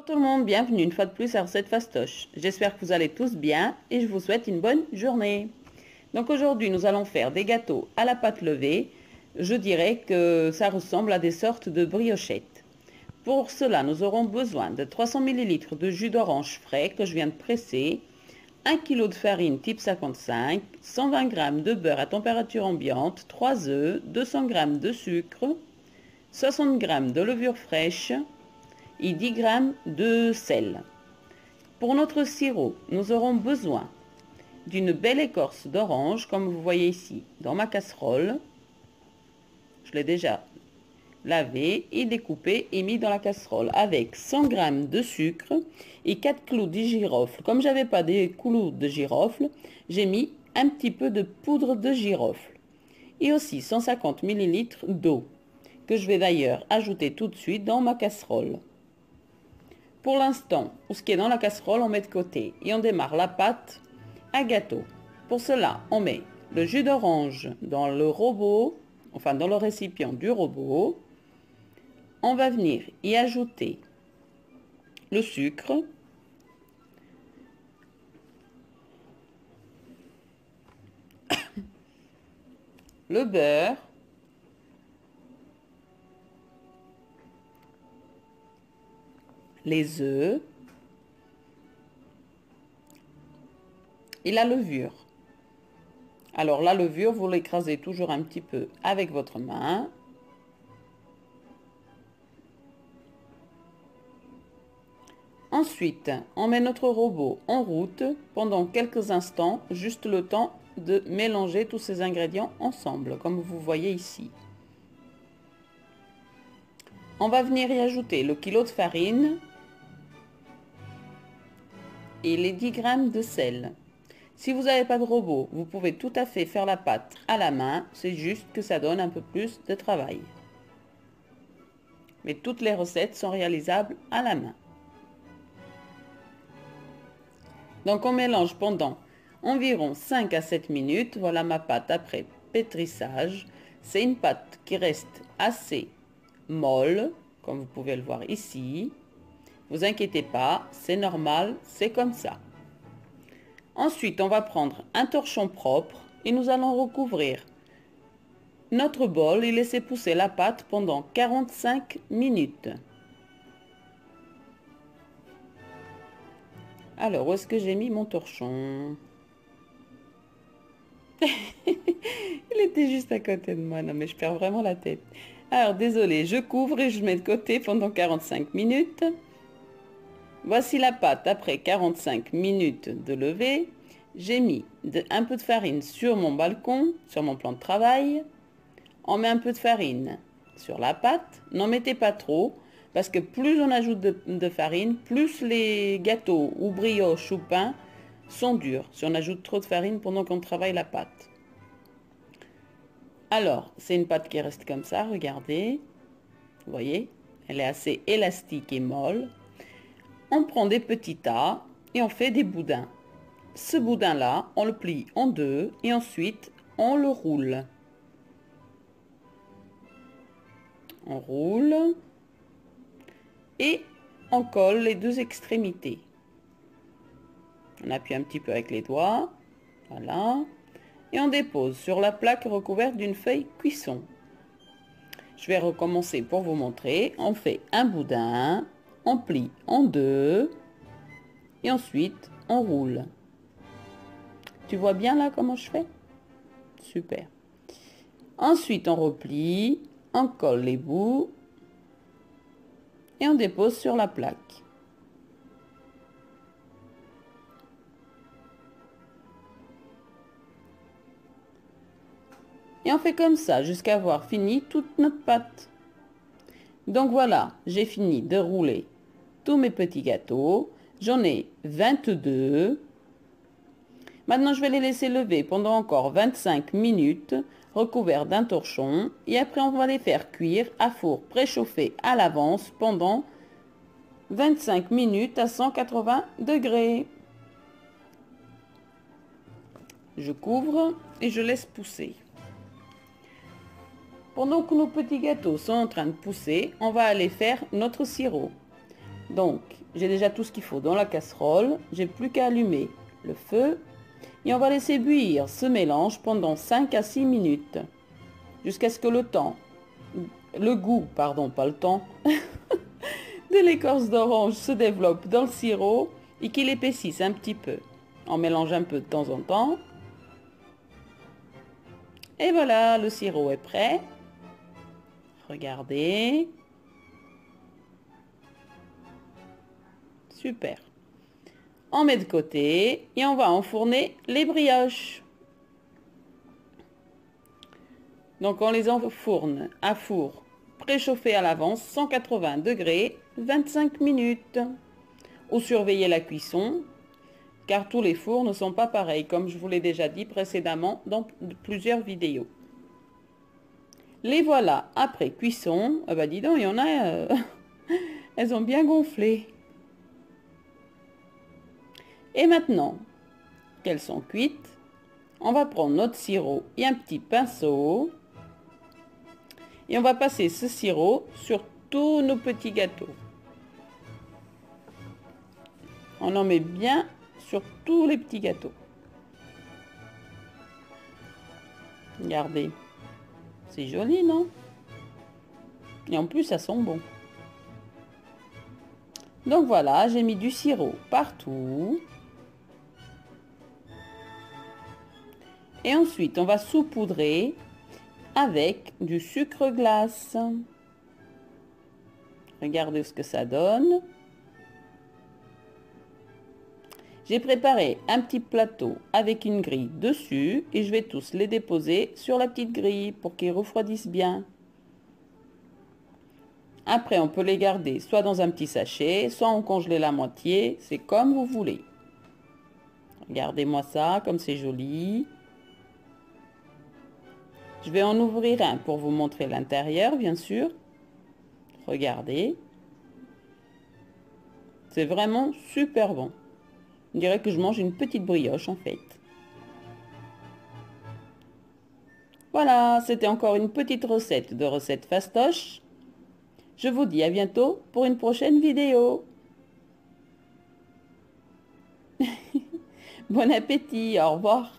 tout le monde, bienvenue une fois de plus à Recette Fastoche. J'espère que vous allez tous bien et je vous souhaite une bonne journée. Donc aujourd'hui nous allons faire des gâteaux à la pâte levée. Je dirais que ça ressemble à des sortes de briochettes. Pour cela nous aurons besoin de 300 ml de jus d'orange frais que je viens de presser, 1 kg de farine type 55, 120 g de beurre à température ambiante, 3 œufs, 200 g de sucre, 60 g de levure fraîche et 10 g de sel. Pour notre sirop, nous aurons besoin d'une belle écorce d'orange, comme vous voyez ici dans ma casserole. Je l'ai déjà lavé et découpé et mis dans la casserole avec 100 g de sucre et 4 clous de girofle. Comme j'avais pas des clous de girofle, j'ai mis un petit peu de poudre de girofle et aussi 150 ml d'eau que je vais d'ailleurs ajouter tout de suite dans ma casserole. Pour l'instant, pour ce qui est dans la casserole, on met de côté et on démarre la pâte à gâteau. Pour cela, on met le jus d'orange dans le robot, enfin dans le récipient du robot. On va venir y ajouter le sucre, le beurre, les œufs et la levure. Alors la levure, vous l'écrasez toujours un petit peu avec votre main. Ensuite, on met notre robot en route pendant quelques instants, juste le temps de mélanger tous ces ingrédients ensemble, comme vous voyez ici. On va venir y ajouter le kilo de farine et les 10 g de sel. Si vous n'avez pas de robot, vous pouvez tout à fait faire la pâte à la main, c'est juste que ça donne un peu plus de travail. Mais toutes les recettes sont réalisables à la main. Donc on mélange pendant environ 5 à 7 minutes. Voilà ma pâte après pétrissage. C'est une pâte qui reste assez molle, comme vous pouvez le voir ici. Vous inquiétez pas, c'est normal, c'est comme ça. Ensuite, on va prendre un torchon propre et nous allons recouvrir notre bol et laisser pousser la pâte pendant 45 minutes. Alors, où est-ce que j'ai mis mon torchon? Il était juste à côté de moi. Non, mais je perds vraiment la tête. Alors, désolé, je couvre et je mets de côté pendant 45 minutes. Voici la pâte après 45 minutes de levée. J'ai mis un peu de farine sur mon balcon, sur mon plan de travail. On met un peu de farine sur la pâte. N'en mettez pas trop, parce que plus on ajoute de farine, plus les gâteaux ou brioches ou pain sont durs, si on ajoute trop de farine pendant qu'on travaille la pâte. Alors, c'est une pâte qui reste comme ça, regardez. Vous voyez, elle est assez élastique et molle. On prend des petits tas et on fait des boudins. Ce boudin-là, on le plie en deux et ensuite on le roule. On roule et on colle les deux extrémités. On appuie un petit peu avec les doigts, voilà, et on dépose sur la plaque recouverte d'une feuille cuisson. Je vais recommencer pour vous montrer. On fait un boudin, on plie en deux et ensuite on roule. Tu vois bien là comment je fais? Super. Ensuite on replie, on colle les bouts et on dépose sur la plaque. Et on fait comme ça jusqu'à avoir fini toute notre pâte. Donc voilà, j'ai fini de rouler tous mes petits gâteaux. J'en ai 22. Maintenant, je vais les laisser lever pendant encore 25 minutes, recouverts d'un torchon. Et après, on va les faire cuire à four préchauffé à l'avance pendant 25 minutes à 180 degrés. Je couvre et je laisse pousser. Pendant que nos petits gâteaux sont en train de pousser, on va aller faire notre sirop. Donc, j'ai déjà tout ce qu'il faut dans la casserole. J'ai plus qu'à allumer le feu. Et on va laisser bouillir ce mélange pendant 5 à 6 minutes. Jusqu'à ce que le goût, pardon, pas le temps, de l'écorce d'orange se développe dans le sirop et qu'il épaississe un petit peu. On mélange un peu de temps en temps. Et voilà, le sirop est prêt. Regardez. Super. On met de côté et on va enfourner les brioches. Donc on les enfourne à four préchauffé à l'avance, 180 degrés, 25 minutes. Ou surveillez la cuisson, car tous les fours ne sont pas pareils, comme je vous l'ai déjà dit précédemment dans plusieurs vidéos. Les voilà après cuisson. Ah bah dis donc, il y en a, elles ont bien gonflé. Et maintenant qu'elles sont cuites, on va prendre notre sirop et un petit pinceau. Et on va passer ce sirop sur tous nos petits gâteaux. On en met bien sur tous les petits gâteaux. Regardez. C'est joli, non? Et en plus, ça sent bon. Donc voilà, j'ai mis du sirop partout. Et ensuite, on va saupoudrer avec du sucre glace. Regardez ce que ça donne. J'ai préparé un petit plateau avec une grille dessus et je vais tous les déposer sur la petite grille pour qu'ils refroidissent bien. Après, on peut les garder soit dans un petit sachet, soit on congeler la moitié, c'est comme vous voulez. Regardez-moi ça, comme c'est joli. Je vais en ouvrir un pour vous montrer l'intérieur, bien sûr. Regardez. C'est vraiment super bon. On dirait que je mange une petite brioche en fait. Voilà, c'était encore une petite recette de recette fastoche. Je vous dis à bientôt pour une prochaine vidéo. Bon appétit, au revoir.